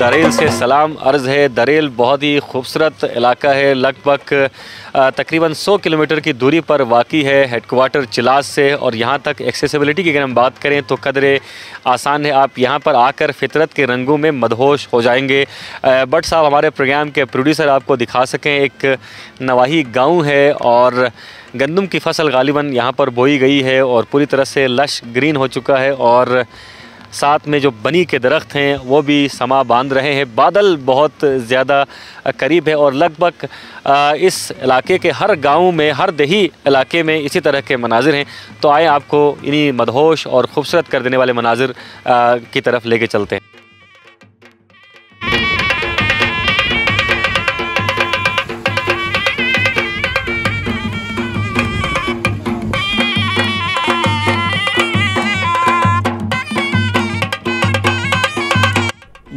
Darrel से सलाम अर्ज़ है। दारेल बहुत ही खूबसूरत इलाका है, लगभग तकरीबन 100 किलोमीटर की दूरी पर वाक़ई है हेडक्वार्टर चिलास से। और यहाँ तक एक्सेसिबिलिटी की अगर हम बात करें तो कदरे आसान है, आप यहाँ पर आकर फितरत के रंगों में मदहोश हो जाएंगे। बट साहब हमारे प्रोग्राम के प्रोड्यूसर आपको दिखा सकें, एक नवाही गाँव है और गंदम की फसल गालिबन यहाँ पर बोई गई है और पूरी तरह से लश ग्रीन हो चुका है। और साथ में जो बनी के दरख्त हैं वो भी समा बांध रहे हैं। बादल बहुत ज़्यादा करीब है और लगभग इस इलाके के हर गांव में, हर दही इलाके में इसी तरह के मनाजिर हैं। तो आए आपको इन्हीं मदहोश और ख़ूबसूरत कर देने वाले मनाजिर की तरफ लेके चलते हैं।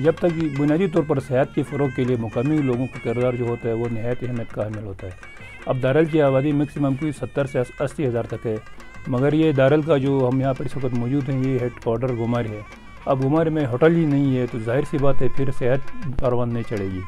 जब तक बुनियादी तौर पर सेहत के फ़रोग के लिए मुकामी लोगों का किरदार जो होता है वो नहायत अहमियत का हामिल होता है। अब दारल की आबादी मैक्सिमम की 70 से 80 हज़ार तक है, मगर ये दारल का जो हम यहाँ पर इस वक्त मौजूद हैं ये हेडक्वार्टर गुमार है। अब गुमार में होटल ही नहीं है तो जाहिर सी बात है फिर सेहत परवान नहीं चढ़ेगी।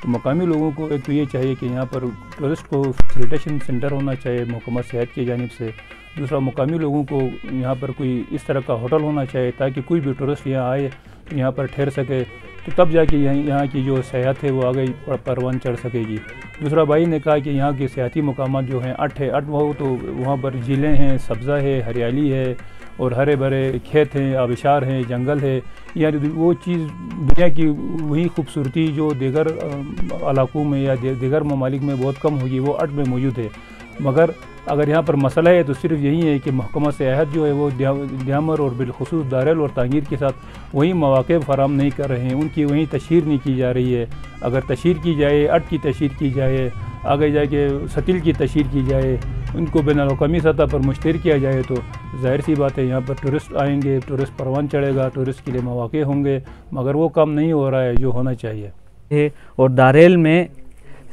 तो मुकामी लोगों को एक तो ये चाहिए कि यहाँ पर टूरिस्ट को फैसिलिटेशन सेंटर होना चाहिए महकमा सेहत की जानिब से। दूसरा, मुकामी लोगों को यहाँ पर कोई इस तरह का होटल होना चाहिए ताकि कोई भी टूरिस्ट यहाँ आए तो यहाँ पर ठहर सके, तो तब जाके यहाँ की जो सेहत है वो आगे परवान चढ़ सकेगी। दूसरा, भाई ने कहा कि यहाँ के सियाती मकामात जो हैं 8 है, 8 वो तो वहाँ पर झीलें हैं, सब्ज़ा है, हरियाली है और हरे भरे खेत हैं, आबिशार हैं, जंगल है। यानी वो चीज़ दुनिया की वही खूबसूरती जो दीगर इलाकों में या दीगर ममालिक में बहुत कम होगी वो 8 में मौजूद है। मगर अगर यहाँ पर मसला है तो सिर्फ यही है कि महकमा सेहत जो है वो ड्यामर और बिलखुसूस दारल और तांगीर के साथ वही मौक़े फराम नहीं कर रहे हैं, उनकी वहीं तशहीर नहीं की जा रही है। अगर तशहीर की जाए, 8 की तशहीर की जाए, आगे जाके सतिल की तशहीर की जाए, उनको बैनुल-अक़वामी सतह पर मुश्तहर किया जाए तो ज़ाहिर सी बात है यहाँ पर टूरिस्ट आएंगे, टूरिस्ट परवान चढ़ेगा, टूरिस्ट के लिए मौक़े होंगे, मगर वो काम नहीं हो रहा है जो होना चाहिए। और दारेल में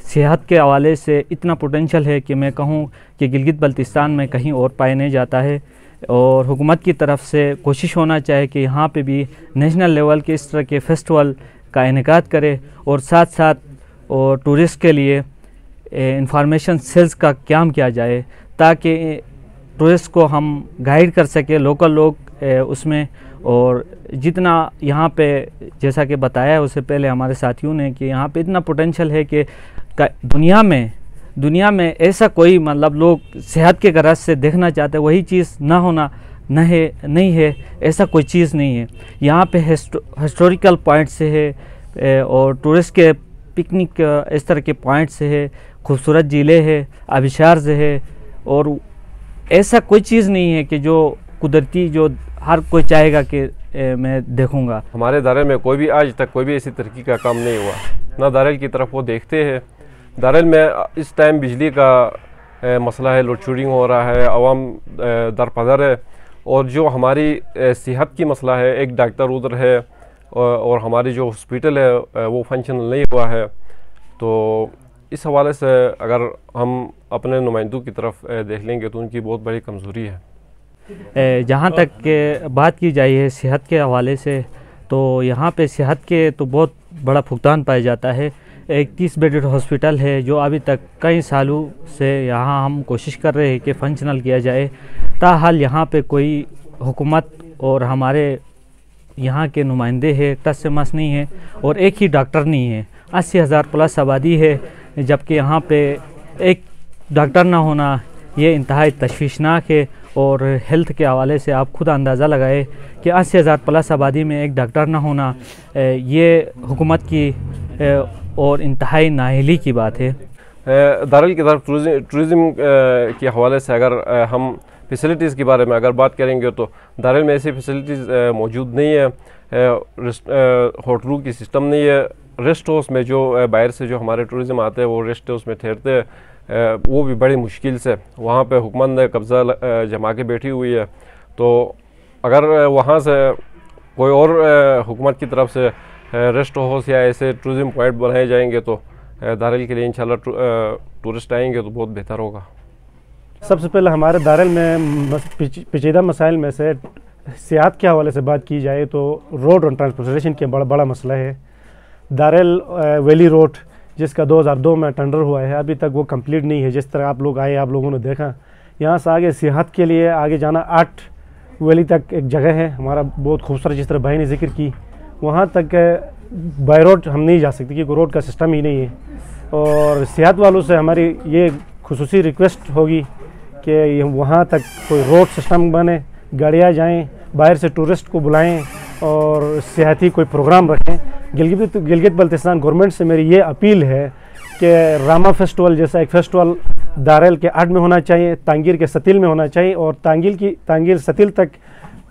सेहत के हवाले से इतना पोटेंशल है कि मैं कहूँ कि गिलगित बल्तिस्तान में कहीं और पाया नहीं जाता है। और हुकूमत की तरफ से कोशिश होना चाहिए कि यहाँ पे भी नेशनल लेवल के इस तरह के फेस्टिवल का इनेकाद करे और साथ साथ और टूरिस्ट के लिए इंफॉर्मेशन सेल्स का क़याम किया जाए ताकि टूरिस्ट को हम गाइड कर सके, लोकल लोग उसमें। और जितना यहाँ पे जैसा कि बताया है उससे पहले हमारे साथियों ने कि यहाँ पे इतना पोटेंशल है कि दुनिया में ऐसा कोई मतलब लोग सेहत के गरज से देखना चाहते हैं वही चीज़ ना होना नहीं है, ऐसा कोई चीज़ नहीं है। यहाँ पे हिस्टोरिकल पॉइंट से है और टूरिस्ट के पिकनिक इस तरह के पॉइंट से है, खूबसूरत झीलें है, आबिशार से है और ऐसा कोई चीज़ नहीं है कि जो कुदरती जो हर कोई चाहेगा कि मैं देखूंगा। हमारे दारेल में कोई भी आज तक कोई भी ऐसी तरक्की का काम नहीं हुआ, ना दारेल की तरफ वो देखते हैं। दारेल में इस टाइम बिजली का मसला है, लोड शेडिंग हो रहा है, आवाम दरपदर है और जो हमारी सेहत की मसला है, एक डॉक्टर उधर है और हमारी जो हॉस्पिटल है वो फंक्शनल नहीं हुआ है। तो इस हवाले से अगर हम अपने नुमाइंदों की तरफ देख लेंगे तो उनकी बहुत बड़ी कमज़ोरी है। जहाँ तक के बात की जाए है सेहत के हवाले से तो यहाँ पे सेहत के तो बहुत बड़ा भुगतान पाया जाता है। एक 30 बेडेड हॉस्पिटल है जो अभी तक कई सालों से यहाँ हम कोशिश कर रहे हैं कि फंक्शनल किया जाए, ताहाल यहाँ पे कोई हुकूमत और हमारे यहाँ के नुमाइंदे हैं टस से मस नहीं है और एक ही डॉक्टर नहीं है। 80,000 प्लस आबादी है, जबकि यहाँ पे एक डॉक्टर ना होना ये इंतहाई तशवीशनाक है। और हेल्थ के हवाले से आप खुद अंदाज़ा लगाए कि 80,000 प्लस आबादी में एक डॉक्टर ना होना ये हुकूमत की और इंतहाई नाअहली की बात है। दारेल की तरफ टूरिज़म के हवाले से अगर हम फैसिलिटीज़ के बारे में अगर बात करेंगे तो दारेल में ऐसी फैसिलिटीज़ मौजूद नहीं है। होटलों की सिस्टम नहीं है। रेस्ट हाउस में जो बाहर से जो हमारे टूरिज़म आते हैं वो रेस्ट हाउस में ठहरते हैं, वो भी बड़ी मुश्किल से। वहाँ पे हुकूमत ने कब्ज़ा जमा के बैठी हुई है। तो अगर वहाँ से कोई और हुकूमत की तरफ से रेस्ट हाउस या ऐसे टूरिज़म पॉइंट बनाए जाएंगे तो दारेल के लिए इंशाल्लाह टूरिस्ट आएंगे तो बहुत बेहतर होगा। सबसे पहले हमारे दारेल में पेचीदा मसाइल में से सेहत के हवाले से बात की जाए तो रोड और ट्रांसपोर्टेशन के बड़ा मसला है। दारेल वैली रोड जिसका 2002 में टेंडर हुआ है, अभी तक वो कंप्लीट नहीं है। जिस तरह आप लोग आए, आप लोगों ने देखा, यहाँ से आगे सियाहत के लिए आगे जाना 8 वैली तक एक जगह है हमारा बहुत खूबसूरत, जिस तरह भाई ने जिक्र की, वहाँ तक बाय रोड हम नहीं जा सकते क्योंकि रोड का सिस्टम ही नहीं है। और सियाहत वालों से हमारी ये खुसूसी रिक्वेस्ट होगी कि वहाँ तक कोई रोड सिस्टम बने, गाड़ियाँ जाएँ, बाहर से टूरिस्ट को बुलाएं और सियाहती कोई प्रोग्राम रखें। गिलगित बल्तिस्तान गवर्नमेंट से मेरी ये अपील है कि रामा फेस्टिवल जैसा एक फेस्टिवल दारेल के 8 में होना चाहिए, तांगीर के सतील में होना चाहिए, और तांगीर सतील तक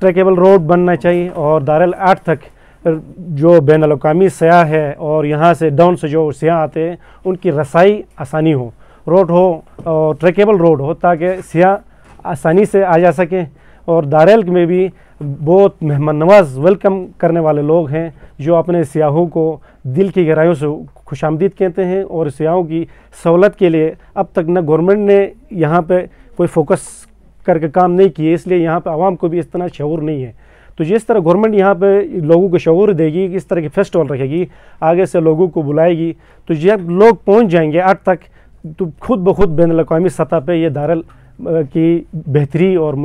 ट्रैकेबल रोड बनना चाहिए, और दारेल 8 तक जो बैनुल अक़वामी सयाह है और यहाँ से डाउन से जो सयाह आते हैं उनकी रसाई आसानी हो, रोड हो और ट्रैकेबल रोड हो ताकि सयाह आसानी से आ जा सकें। और दारेल में भी बहुत मेहमान नवाज वेलकम करने वाले लोग हैं जो अपने सियाहों को दिल की गहराइयों से खुशामदीद कहते हैं, और सियाहों की सहूलत के लिए अब तक न गवर्नमेंट ने यहाँ पे कोई फोकस करके काम नहीं किए, इसलिए यहाँ पे आवाम को भी इस तरह शऊर नहीं है। तो जिस तरह गवर्नमेंट यहाँ पे लोगों को शऊर देगी, इस तरह की फेस्टिवल रखेगी, आगे से लोगों को बुलाएगी, तो जब लोग पहुँच जाएंगे 8 तक तो खुद ब खुद बैनुल अक़वामी सतह पे ये दारेल की बेहतरी और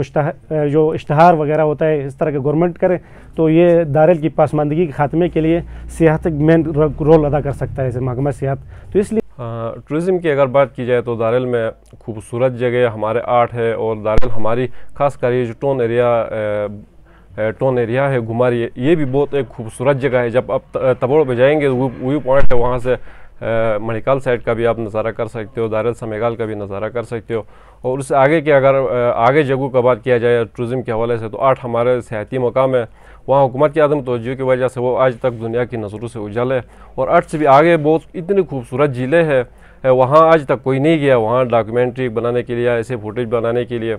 जो इश्तहार वगैरह होता है इस तरह के गवर्नमेंट करे तो ये दारेल की पासमानदगी के खात्मे के लिए सियाहत मेन रोल अदा कर सकता है महकमा सियाहत। तो इसलिए टूरिज़म की अगर बात की जाए तो दारेल में खूबसूरत जगह हमारे 8 है, और दारेल हमारी खास कर ये जो टोन एरिया है घुमारी, ये भी बहुत एक खूबसूरत जगह है। जब आप तबोड़ पे जाएंगे तो व्यू पॉइंट है, वहाँ से मणिकाल साइड का भी आप नज़ारा कर सकते हो, दारेल समेगाल का भी नज़ारा कर सकते हो। और उससे आगे की अगर आगे जगहों का बात किया जाए टूरिज़म के हवाले से तो 8 हमारे सियाहती मकाम है, वहाँ हुकूमत की आदम तवज्जो की वजह से वो आज तक दुनिया की नज़रों से उजाले है। और 8 से भी आगे बहुत इतनी खूबसूरत झीलें हैं, वहाँ आज तक कोई नहीं गया, वहाँ डॉक्यूमेंट्री बनाने के लिए, ऐसे फुटेज बनाने के लिए।